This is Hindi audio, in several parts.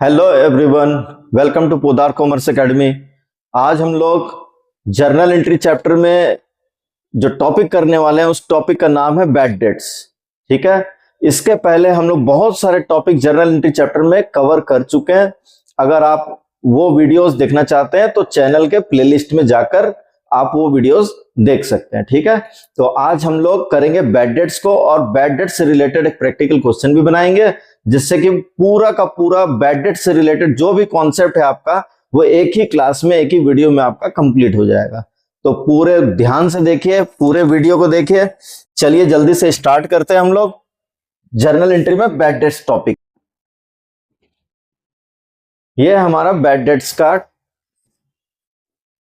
Hello everyone, welcome to Podar Commerce Academy. आज हम लोग जर्नल एंट्री चैप्टर में जो टॉपिक करने वाले हैं उस टॉपिक का नाम है बैड डेट्स। ठीक है, इसके पहले हम लोग बहुत सारे टॉपिक जर्नल एंट्री चैप्टर में कवर कर चुके हैं। अगर आप वो वीडियोस देखना चाहते हैं तो चैनल के प्लेलिस्ट में जाकर आप वो वीडियोस देख सकते हैं। ठीक है, तो आज हम लोग करेंगे बैड डेट्स को और बैड डेट से रिलेटेड एक प्रैक्टिकल क्वेश्चन भी बनाएंगे, जिससे कि पूरा का पूरा बैड डेट से रिलेटेड जो भी कॉन्सेप्ट है आपका वो एक ही क्लास में एक ही वीडियो में आपका कंप्लीट हो जाएगा। तो पूरे ध्यान से देखिए, पूरे वीडियो को देखिए। चलिए जल्दी से स्टार्ट करते हैं हम लोग जर्नल एंट्री में बैड डेट्स टॉपिक। ये है हमारा बैड डेट्स का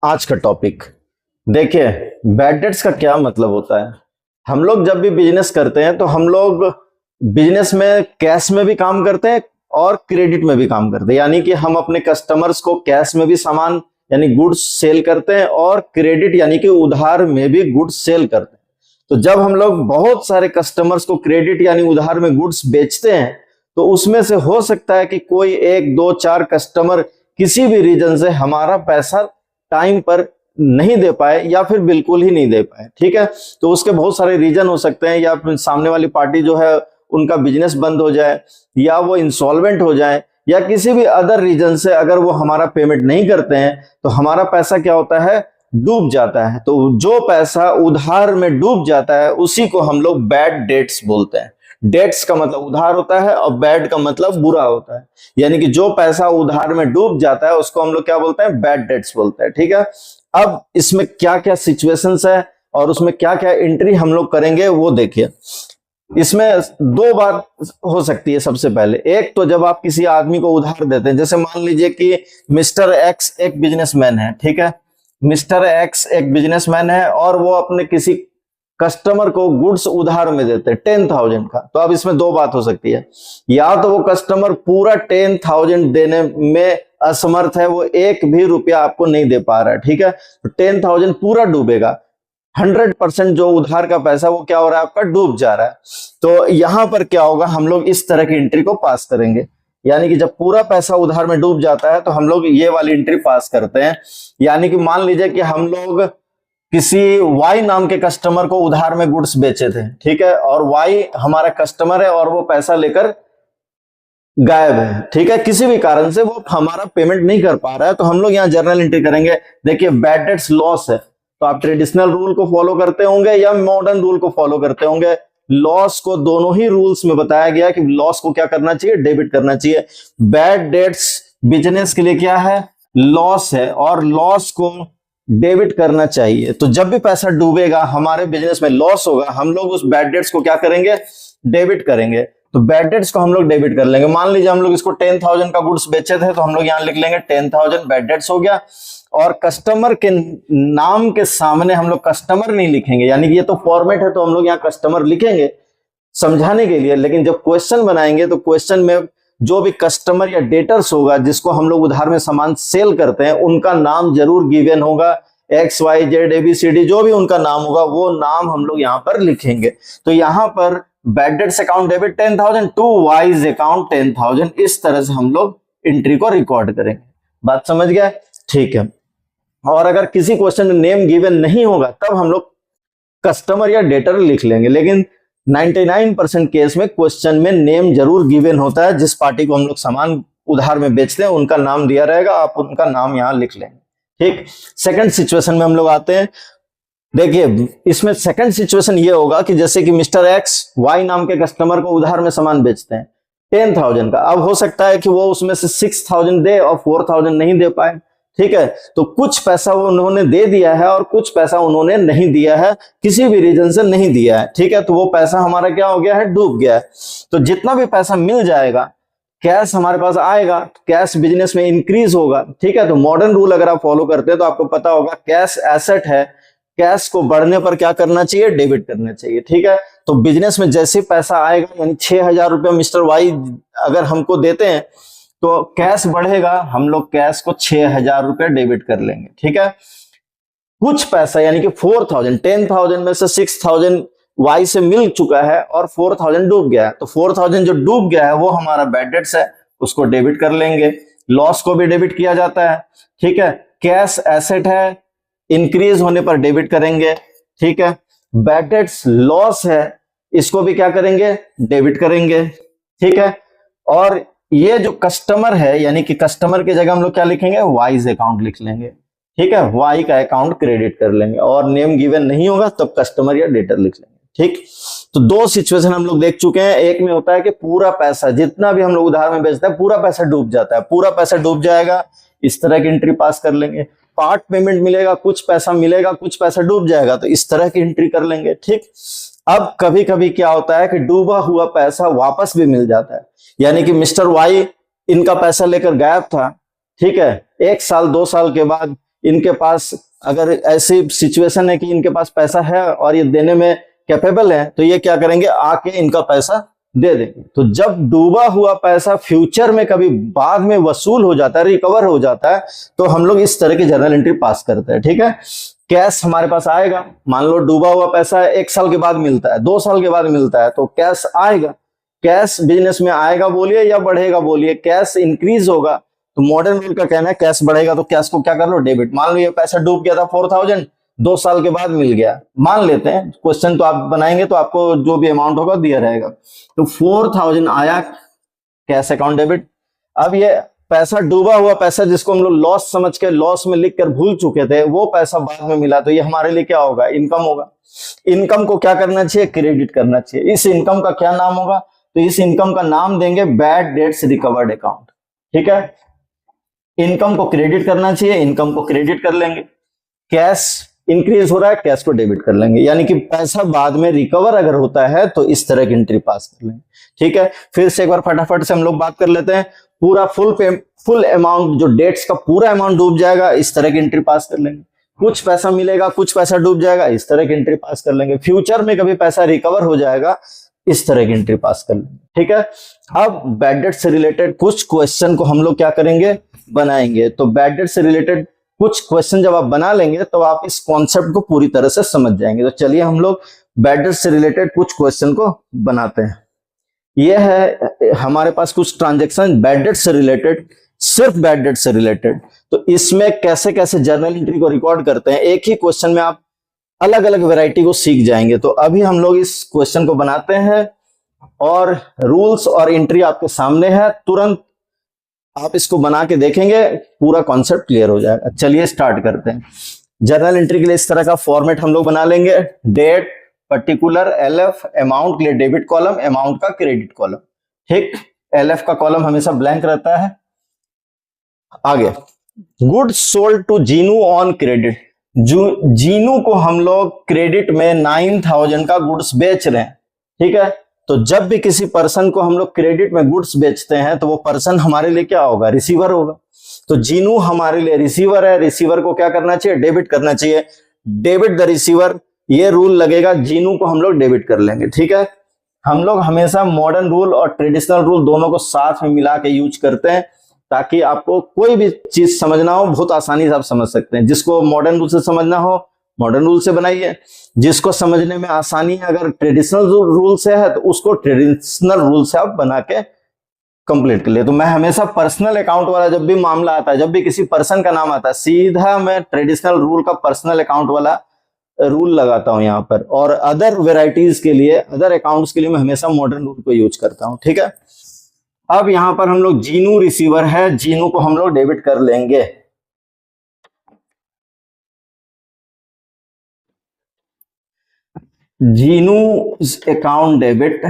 आज का टॉपिक। देखिए, बैड डेट्स का क्या मतलब होता है। हम लोग जब भी बिजनेस करते हैं तो हम लोग बिजनेस में कैश में भी काम करते हैं और क्रेडिट में भी काम करते हैं, यानी कि हम अपने कस्टमर्स को कैश में भी सामान यानी गुड्स सेल करते हैं और क्रेडिट यानी कि उधार में भी गुड्स सेल करते हैं। तो जब हम लोग बहुत सारे कस्टमर्स को क्रेडिट यानी उधार में गुड्स बेचते हैं तो उसमें से हो सकता है कि कोई एक दो चार कस्टमर किसी भी रीजन से हमारा पैसा टाइम पर नहीं दे पाए या फिर बिल्कुल ही नहीं दे पाए। ठीक है, तो उसके बहुत सारे रीजन हो सकते हैं, या फिर सामने वाली पार्टी जो है उनका बिजनेस बंद हो जाए, या वो इंसॉल्वेंट हो जाए, या किसी भी अदर रीजन से अगर वो हमारा पेमेंट नहीं करते हैं तो हमारा पैसा क्या होता है, डूब जाता है। तो जो पैसा उधार में डूब जाता है उसी को हम लोग बैड डेट्स बोलते हैं। डेट्स का मतलब उधार होता है और बैड का मतलब बुरा होता है, यानी कि जो पैसा उधार में डूब जाता है उसको हम लोग क्या बोलते हैं, बैड डेट्स बोलते हैं। ठीक है, अब इसमें क्या क्या सिचुएशंस है और उसमें क्या क्या एंट्री हम लोग करेंगे वो देखिए। इसमें दो बात हो सकती है। सबसे पहले एक तो जब आप किसी आदमी को उधार देते हैं, जैसे मान लीजिए कि मिस्टर एक्स एक बिजनेसमैन है। ठीक है, मिस्टर एक्स एक बिजनेसमैन है और वो अपने किसी कस्टमर को गुड्स उधार में देते हैं 10,000 का। तो अब इसमें दो बात हो सकती है, या तो वो कस्टमर पूरा 10,000 देने में असमर्थ है, वो एक भी रुपया आपको नहीं दे पा रहा है। ठीक है, तो 10,000 पूरा डूबेगा, 100% जो उधार का पैसा वो क्या हो रहा है, आपका डूब जा रहा है। तो यहां पर क्या होगा, हम लोग इस तरह की एंट्री को पास करेंगे, यानी कि जब पूरा पैसा उधार में डूब जाता है तो हम लोग ये वाली एंट्री पास करते हैं। यानी कि मान लीजिए कि हम लोग किसी वाई नाम के कस्टमर को उधार में गुड्स बेचे थे। ठीक है, और वाई हमारा कस्टमर है और वो पैसा लेकर गायब है। ठीक है, किसी भी कारण से वो हमारा पेमेंट नहीं कर पा रहा है, तो हम लोग यहाँ जर्नल एंट्री करेंगे। देखिए, बैड डेट्स लॉस है, तो आप ट्रेडिशनल रूल को फॉलो करते होंगे या मॉडर्न रूल को फॉलो करते होंगे। लॉस को दोनों ही रूल्स में बताया गया कि लॉस को क्या करना चाहिए, डेबिट करना चाहिए। बैड डेट्स बिजनेस के लिए क्या है, लॉस है, और लॉस को डेबिट करना चाहिए। तो जब भी पैसा डूबेगा, हमारे बिजनेस में लॉस होगा, हम लोग उस बैड डेट्स को क्या करेंगे, डेबिट करेंगे। तो बैड डेट्स को हम लोग डेबिट कर लेंगे। मान लीजिए हम लोग इसको 10,000 का गुड्स बेचे थे, तो हम लोग यहाँ लिख लेंगे 10,000 बैड डेट्स हो गया। और कस्टमर के नाम के सामने हम लोग कस्टमर नहीं लिखेंगे, यानी कि ये तो फॉर्मेट है तो हम लोग यहाँ कस्टमर लिखेंगे समझाने के लिए, लेकिन जब क्वेश्चन बनाएंगे तो क्वेश्चन में जो भी कस्टमर या डेटर्स होगा जिसको हम लोग उधार में सामान सेल करते हैं उनका नाम जरूर गिवन होगा, एक्स वाई जेड ABCD जो भी उनका नाम होगा वो नाम हम लोग यहाँ पर लिखेंगे। तो यहाँ पर bad debts account debit 10,000 to wise account 10,000, इस तरह से हम लोग एंट्री को रिकॉर्ड करेंगे। बात समझ गया? ठीक है, और अगर किसी क्वेश्चन में नेम गिवन नहीं होगा तब हम लोग कस्टमर या डेटर लिख लेंगे, लेकिन 99% केस में क्वेश्चन में नेम जरूर गिवन होता है। जिस पार्टी को हम लोग सामान उधार में बेचते हैं उनका नाम दिया रहेगा, आप उनका नाम यहां लिख लेंगे। ठीक, सेकंड सिचुएशन में हम लोग आते हैं। देखिए, इसमें सेकंड सिचुएशन ये होगा कि जैसे कि मिस्टर एक्स वाई नाम के कस्टमर को उधार में सामान बेचते हैं 10,000 का। अब हो सकता है कि वो उसमें से 6,000 दे और 4,000 नहीं दे पाए। ठीक है, तो कुछ पैसा वो उन्होंने दे दिया है और कुछ पैसा उन्होंने नहीं दिया है, किसी भी रीजन से नहीं दिया है। ठीक है, तो वो पैसा हमारा क्या हो गया है, डूब गया है। तो जितना भी पैसा मिल जाएगा, कैश हमारे पास आएगा, कैश बिजनेस में इंक्रीज होगा। ठीक है, तो मॉडर्न रूल अगर आप फॉलो करते हैं तो आपको पता होगा कैश एसेट है, कैश को बढ़ने पर क्या करना चाहिए, डेबिट करना चाहिए। ठीक है, तो बिजनेस में जैसे पैसा आएगा, यानी 6,000 रुपया मिस्टर वाई अगर हमको देते हैं तो कैश बढ़ेगा, हम लोग कैश को 6,000 रुपया डेबिट कर लेंगे। ठीक है, कुछ पैसा यानी कि 4,000, 10,000 में से 6,000 वाई से मिल चुका है और 4,000 डूब गया है, तो 4,000 जो डूब गया है वो हमारा बैड डेट्स है, उसको डेबिट कर लेंगे। लॉस को भी डेबिट किया जाता है, ठीक है। कैश एसेट है, इंक्रीज होने पर डेबिट करेंगे, ठीक है। बैड डेट्स लॉस है, इसको भी क्या करेंगे, डेबिट करेंगे, ठीक है। और ये जो कस्टमर है, यानी कि कस्टमर की जगह हम लोग क्या लिखेंगे, वाइज अकाउंट लिख लेंगे, ठीक है। वाई का अकाउंट क्रेडिट कर लेंगे, और नेम गिवन नहीं होगा तब कस्टमर या डेटर लिख लेंगे, ठीक। तो दो सिचुएशन हम लोग देख चुके हैं। एक में होता है कि पूरा पैसा जितना भी हम लोग उधार में बेचते हैं पूरा पैसा डूब जाता है, पूरा पैसा डूब जाएगा, इस तरह की एंट्री पास कर लेंगे। पार्ट पेमेंट मिलेगा, कुछ पैसा मिलेगा, कुछ पैसा डूब जाएगा, तो इस तरह की एंट्री कर लेंगे, ठीक। अब कभी कभी क्या होता है कि डूबा हुआ पैसा वापस भी मिल जाता है, यानी कि मिस्टर वाई इनका पैसा लेकर गायब था, ठीक है। 1 साल 2 साल के बाद इनके पास अगर ऐसी सिचुएशन है कि इनके पास पैसा है और ये देने में कैपेबल है, तो ये क्या करेंगे, आके इनका पैसा दे देंगे। तो जब डूबा हुआ पैसा फ्यूचर में कभी बाद में वसूल हो जाता है, रिकवर हो जाता है, तो हम लोग इस तरह की जर्नल एंट्री पास करते हैं, ठीक है। कैश हमारे पास आएगा, मान लो डूबा हुआ पैसा 1 साल के बाद मिलता है, 2 साल के बाद मिलता है, तो कैश आएगा। कैश बिजनेस में आएगा बोलिए या बढ़ेगा बोलिए, कैश इंक्रीज होगा, तो मॉडर्न रूल का कहना है कैश बढ़ेगा तो कैश को क्या कर लो, डेबिट। मान लो ये पैसा डूब गया था 4000, 2 साल के बाद मिल गया, मान लेते हैं, क्वेश्चन तो आप बनाएंगे तो आपको जो भी अमाउंट होगा दिया रहेगा, तो 4000 आया कैश अकाउंट डेबिट। अब ये पैसा डूबा हुआ पैसा जिसको हम लोग लॉस समझ के लॉस में लिख कर भूल चुके थे, वो पैसा बाद में मिला, तो ये हमारे लिए क्या होगा, इनकम होगा। इनकम को क्या करना चाहिए, क्रेडिट करना चाहिए। इस इनकम का क्या नाम होगा, तो इस इनकम का नाम देंगे बैड डेट्स रिकवर्ड अकाउंट, ठीक है। इनकम को क्रेडिट करना चाहिए, इनकम को क्रेडिट कर लेंगे। कैश इंक्रीज हो रहा है, कैश को डेबिट कर लेंगे, यानी कि पैसा बाद में रिकवर अगर होता है तो इस तरह की एंट्री पास कर लेंगे, ठीक है। फिर से एक बार फटाफट से हम लोग बात कर लेते हैं। पूरा फुल अमाउंट, जो डेट्स का पूरा अमाउंट डूब जाएगा, इस तरह की एंट्री पास कर लेंगे। कुछ पैसा मिलेगा, कुछ पैसा डूब जाएगा, इस तरह की एंट्री पास कर लेंगे। फ्यूचर में कभी पैसा रिकवर हो जाएगा, इस तरह की एंट्री पास कर लेंगे, ठीक है। अब बैड डेट से रिलेटेड कुछ क्वेश्चन को हम लोग क्या करेंगे, बनाएंगे। तो बैड डेट से रिलेटेड कुछ क्वेश्चन जब आप बना लेंगे तो आप इस कॉन्सेप्ट को पूरी तरह से समझ जाएंगे। तो चलिए हम लोग बैड डेट से रिलेटेड कुछ क्वेश्चन को बनाते हैं। यह है हमारे पास कुछ ट्रांजैक्शन बैड डेट से रिलेटेड, सिर्फ बैड डेट से रिलेटेड। तो इसमें कैसे कैसे जर्नल एंट्री को रिकॉर्ड करते हैं, एक ही क्वेश्चन में आप अलग अलग वैरायटी को सीख जाएंगे। तो अभी हम लोग इस क्वेश्चन को बनाते हैं और रूल्स और एंट्री आपके सामने है, तुरंत आप इसको बना के देखेंगे, पूरा कॉन्सेप्ट क्लियर हो जाएगा। चलिए स्टार्ट करते हैं। जर्नल एंट्री के लिए इस तरह का फॉर्मेट हम लोग बना लेंगे, डेट, पर्टिकुलर, एलएफ, अमाउंट के लिए डेबिट कॉलम, अमाउंट का क्रेडिट कॉलम, ठीक। एलएफ का कॉलम हमेशा ब्लैंक रहता है। आगे, goods sold to Jinu on credit. Jinu को हम लोग क्रेडिट में 9000 का गुड्स बेच रहे हैं, ठीक है। तो जब भी किसी पर्सन को हम लोग क्रेडिट में गुड्स बेचते हैं तो वो पर्सन हमारे लिए क्या होगा, रिसीवर होगा। तो जीनू हमारे लिए रिसीवर है, रिसीवर को क्या करना चाहिए, डेबिट करना चाहिए। डेबिट द रिसीवर, ये रूल लगेगा, जीनू को हम लोग डेबिट कर लेंगे, ठीक है। हम लोग हमेशा मॉडर्न रूल और ट्रेडिशनल रूल दोनों को साथ में मिला के यूज करते हैं, ताकि आपको कोई भी चीज समझना हो बहुत आसानी से आप समझ सकते हैं। जिसको मॉडर्न रूल से समझना हो मॉडर्न रूल से बनाइए, जिसको समझने में आसानी है अगर ट्रेडिशनल रूल से है तो उसको ट्रेडिशनल रूल से आप बना के कंप्लीट कर ले। तो मैं हमेशा पर्सनल अकाउंट वाला जब भी मामला आता है, जब भी किसी पर्सन का नाम आता है, सीधा मैं ट्रेडिशनल रूल का पर्सनल अकाउंट वाला रूल लगाता हूं यहाँ पर, और अदर वेराइटीज के लिए, अदर अकाउंट्स के लिए मैं हमेशा मॉडर्न रूल को यूज करता हूं, ठीक है। अब यहां पर हम लोग जीनू रिसीवर है, जीनू को हम लोग डेबिट कर लेंगे। Jinu account debit.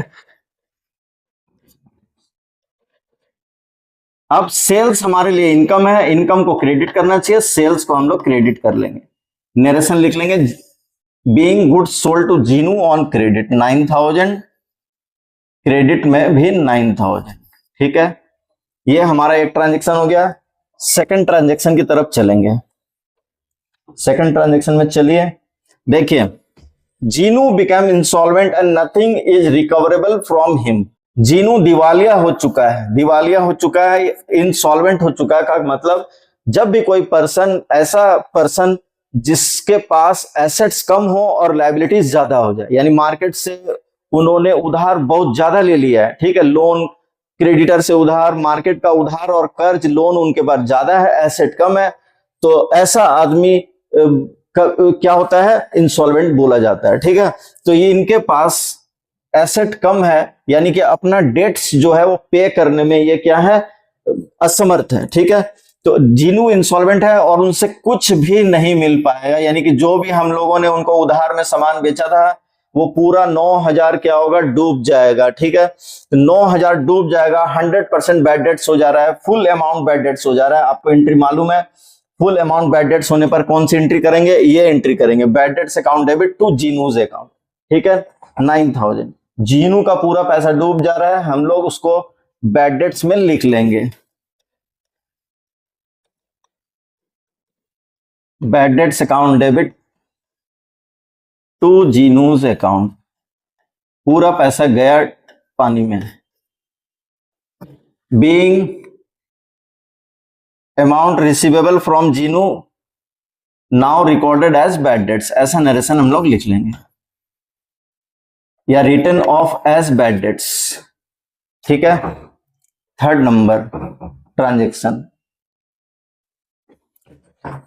अब सेल्स हमारे लिए इनकम है, इनकम को क्रेडिट करना चाहिए, सेल्स को हम लोग क्रेडिट कर लेंगे। नरेशन लिख लेंगे, being goods sold to Jinu on credit 9000, credit में भी 9000, ठीक है। ये हमारा एक ट्रांजैक्शन हो गया। सेकंड ट्रांजैक्शन की तरफ चलेंगे। सेकंड ट्रांजैक्शन में चलिए, देखिए, Jinu become insolvent and nothing is recoverable from him. Jinu दिवालिया हो चुका है, दिवालिया हो चुका है, इंसॉल्वेंट हो चुका है का मतलब जब भी कोई पर्सन, ऐसा पर्सन जिसके पास एसेट्स कम हो और लायबिलिटीज ज्यादा हो जाए, यानी मार्केट से उन्होंने उधार बहुत ज्यादा ले लिया है, ठीक है, लोन क्रेडिटर से उधार, मार्केट का उधार और कर्ज लोन उनके पास ज्यादा है, एसेट कम है, तो ऐसा आदमी क्या होता है, इंसॉल्वेंट बोला जाता है। ठीक है, तो ये इनके पास एसेट कम है, यानी कि अपना डेट्स जो है वो पे करने में ये क्या है, असमर्थ है। ठीक है, तो जीनू इंसॉल्वेंट है और उनसे कुछ भी नहीं मिल पाएगा, यानी कि जो भी हम लोगों ने उनको उधार में सामान बेचा था वो पूरा 9,000 क्या होगा, डूब जाएगा। ठीक है, तो 9,000 डूब जाएगा, 100% बैड डेट्स हो जा रहा है, फुल अमाउंट बैड डेट्स हो जा रहा है। आपको एंट्री मालूम है, फुल अमाउंट बैड डेट्स होने पर कौन सी एंट्री करेंगे, ये एंट्री करेंगे, bad debts account debit to Jinu's account. ठीक है, 9,000 जीनू का पूरा पैसा डूब जा रहा है, हम लोग उसको बैड डेट्स में लिख लेंगे, bad debts account debit to Jinu's account, पूरा पैसा गया पानी में। Being amount receivable from Jinu now recorded as bad debts, ऐसा नरेशन हम लोग लिख लेंगे, या written off as bad debts. ठीक है, third number transaction,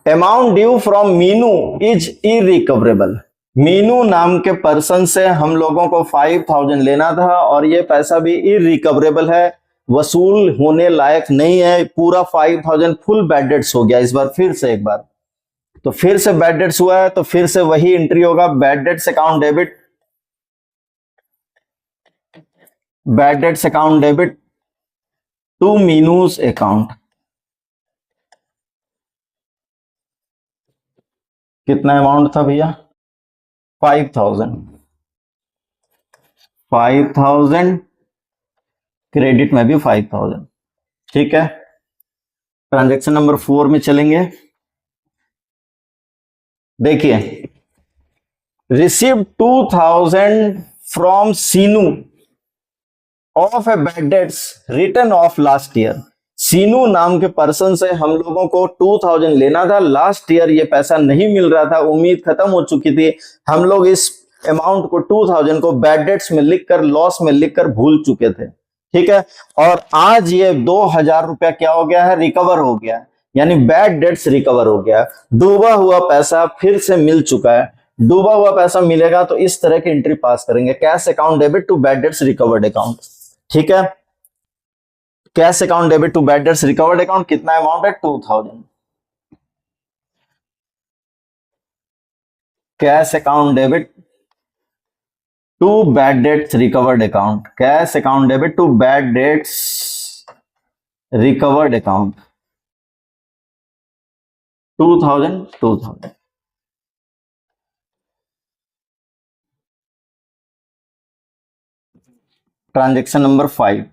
amount due from Meenu is irrecoverable. Meenu नाम के पर्सन से हम लोगों को 5,000 लेना था और ये पैसा भी इरिकवरेबल है, वसूल होने लायक नहीं है, पूरा 5,000 फुल बैड डेट्स हो गया। इस बार फिर से एक बार, तो फिर से बैड डेट्स हुआ है, तो फिर से वही एंट्री होगा, bad debts account debit, bad debts account debit to Meenu's account. कितना अमाउंट था भैया, 5,000, 5,000 क्रेडिट में भी 5,000। ठीक है, ट्रांजैक्शन नंबर 4 में चलेंगे। देखिए, receive 2,000 from Seenu of a bad debts written off last year. Seenu नाम के पर्सन से हम लोगों को 2,000 लेना था, लास्ट ईयर ये पैसा नहीं मिल रहा था, उम्मीद खत्म हो चुकी थी, हम लोग इस अमाउंट को 2,000 को बैड डेट्स में लिखकर, लॉस में लिखकर भूल चुके थे। ठीक है, और आज ये 2,000 रुपया क्या हो गया है, रिकवर हो गया, यानी बैड डेट्स रिकवर हो गया, डूबा हुआ पैसा फिर से मिल चुका है। डूबा हुआ पैसा मिलेगा तो इस तरह की एंट्री पास करेंगे, cash account debit to bad debts recovered account. ठीक है, cash account debit to bad debts recovered account, कितना अमाउंट है, 2,000। Cash account debit to bad debts recovered account, cash account debit to bad debts recovered account, 2,000 2,000। Transaction number 5,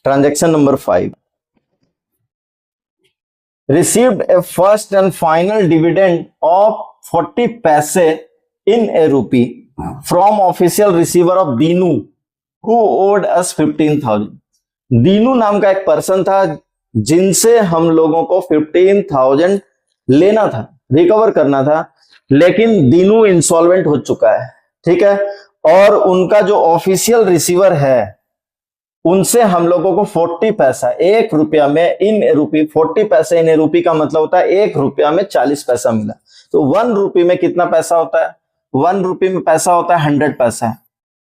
transaction number 5, received a first and final dividend of 40 पैसे in a rupee from official receiver of Dinu who owed us 15,000। Dinu नाम का एक पर्सन था जिनसे हम लोगों को 15,000 लेना था, रिकवर करना था, लेकिन दीनू इंसॉल्वेंट हो चुका है। ठीक है, और उनका जो ऑफिशियल रिसीवर है उनसे हम लोगों को 40 पैसा, 1 रुपया में इन ए रूपी, 40 पैसे इन ए रूपी का मतलब होता है 1 रुपया में 40 पैसा मिला। तो 1 रुपये में कितना पैसा होता है, 1 रुपये में पैसा होता है 100 पैसा।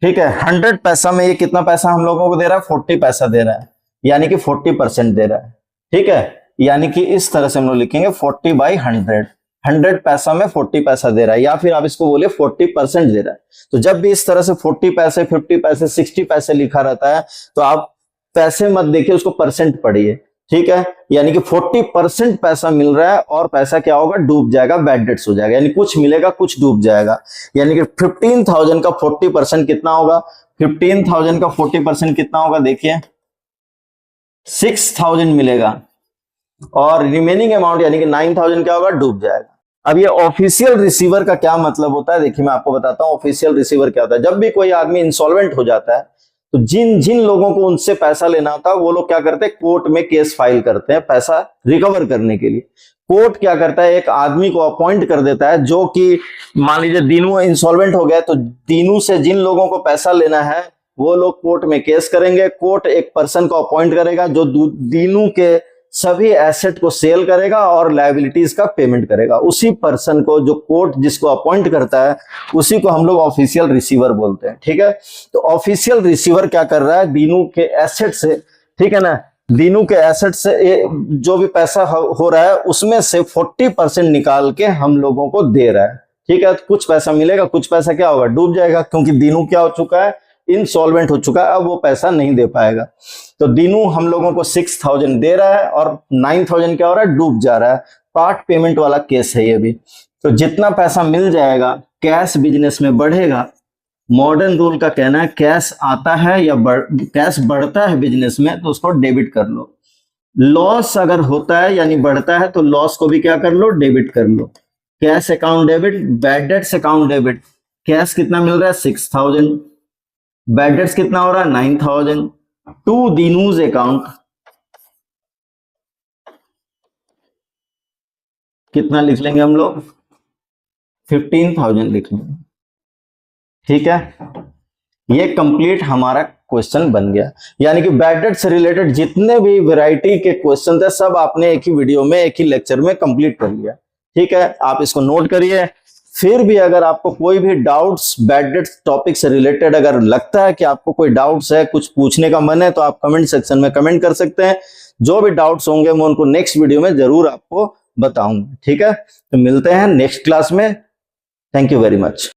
ठीक है, 100 पैसा में ये कितना पैसा हम लोगों को दे रहा है, 40 पैसा दे रहा है, यानी कि 40% दे रहा है। ठीक है, यानी कि इस तरह से हम लोग लिखेंगे 40/100, 100 पैसा में 40 पैसा दे रहा है, या फिर आप इसको बोलिए 40% दे रहा है। तो जब भी इस तरह से 40 पैसे, 50 पैसे, 60 पैसे लिखा रहता है तो आप पैसे मत देखिए, उसको परसेंट पढ़िए। ठीक है, यानी कि 40% पैसा मिल रहा है और पैसा क्या होगा, डूब जाएगा, बैड डेट्स हो जाएगा, यानी कुछ मिलेगा कुछ डूब जाएगा। यानी कि 15,000 का 40% कितना होगा, 15,000 का 40% कितना होगा, देखिए 6,000 मिलेगा, और रिमेनिंग अमाउंट यानी कि 9,000 क्या होगा, डूब जाएगा। अब ये ऑफिशियल रिसीवर का क्या मतलब होता है, देखिए मैं आपको बताता हूं ऑफिशियल रिसीवर क्या होता है। जब भी कोई आदमी इंसॉल्वेंट हो जाता है तो जिन जिन लोगों को उनसे पैसा लेना होता है वो लोग क्या करते हैं, कोर्ट में केस फाइल करते हैं पैसा रिकवर करने के लिए। कोर्ट क्या करता है, एक आदमी को अपॉइंट कर देता है, जो कि मान लीजिए दीनू इंसॉल्वेंट हो गया, तो दीनू से जिन लोगों को पैसा लेना है वो लोग कोर्ट में केस करेंगे। कोर्ट एक पर्सन को अपॉइंट करेगा जो दीनू के सभी एसेट को सेल करेगा और लायबिलिटीज का पेमेंट करेगा। उसी पर्सन को, जो कोर्ट जिसको अपॉइंट करता है, उसी को हम लोग ऑफिशियल रिसीवर बोलते हैं। ठीक है, तो ऑफिशियल रिसीवर क्या कर रहा है, दीनू के एसेट से, ठीक है ना, दीनू के एसेट से जो भी पैसा हो रहा है उसमें से 40% निकाल के हम लोगों को दे रहा है। ठीक है, तो कुछ पैसा मिलेगा, कुछ पैसा क्या होगा, डूब जाएगा, क्योंकि दीनू क्या हो चुका है, इंसॉल्वेंट हो चुका है, अब वो पैसा नहीं दे पाएगा। तो दीनू हम लोगों को 6000 दे रहा है और 9000 क्या हो रहा है, डूब जा रहा है। पार्ट पेमेंट वाला केस है ये भी। तो जितना पैसा मिल जाएगा, कैश बिजनेस में बढ़ेगा। मॉडर्न रूल का कहना है कैश आता है या कैश बढ़ता है बिजनेस में तो उसको डेबिट कर लो। लॉस अगर होता है यानी बढ़ता है तो लॉस को भी क्या कर लो, डेबिट कर लो। Cash account debit, bad debts account debit. Cash कितना मिल रहा है, 6000, बैड डेट्स कितना हो रहा है, 9000। टू दीनूज अकाउंट कितना लिख लेंगे हम लोग, 15000 लिख लेंगे। ठीक है, ये कंप्लीट हमारा क्वेश्चन बन गया। यानी कि बैड डेट से रिलेटेड जितने भी वैरायटी के क्वेश्चन थे सब आपने एक ही वीडियो में, एक ही लेक्चर में कंप्लीट कर लिया। ठीक है, आप इसको नोट करिए। फिर भी अगर आपको कोई भी डाउट्स बैड डेट टॉपिक से रिलेटेड अगर लगता है कि आपको कोई डाउट्स है, कुछ पूछने का मन है, तो आप कमेंट सेक्शन में कमेंट कर सकते हैं। जो भी डाउट्स होंगे मैं उनको नेक्स्ट वीडियो में जरूर आपको बताऊंगा। ठीक है, तो मिलते हैं नेक्स्ट क्लास में। Thank you very much.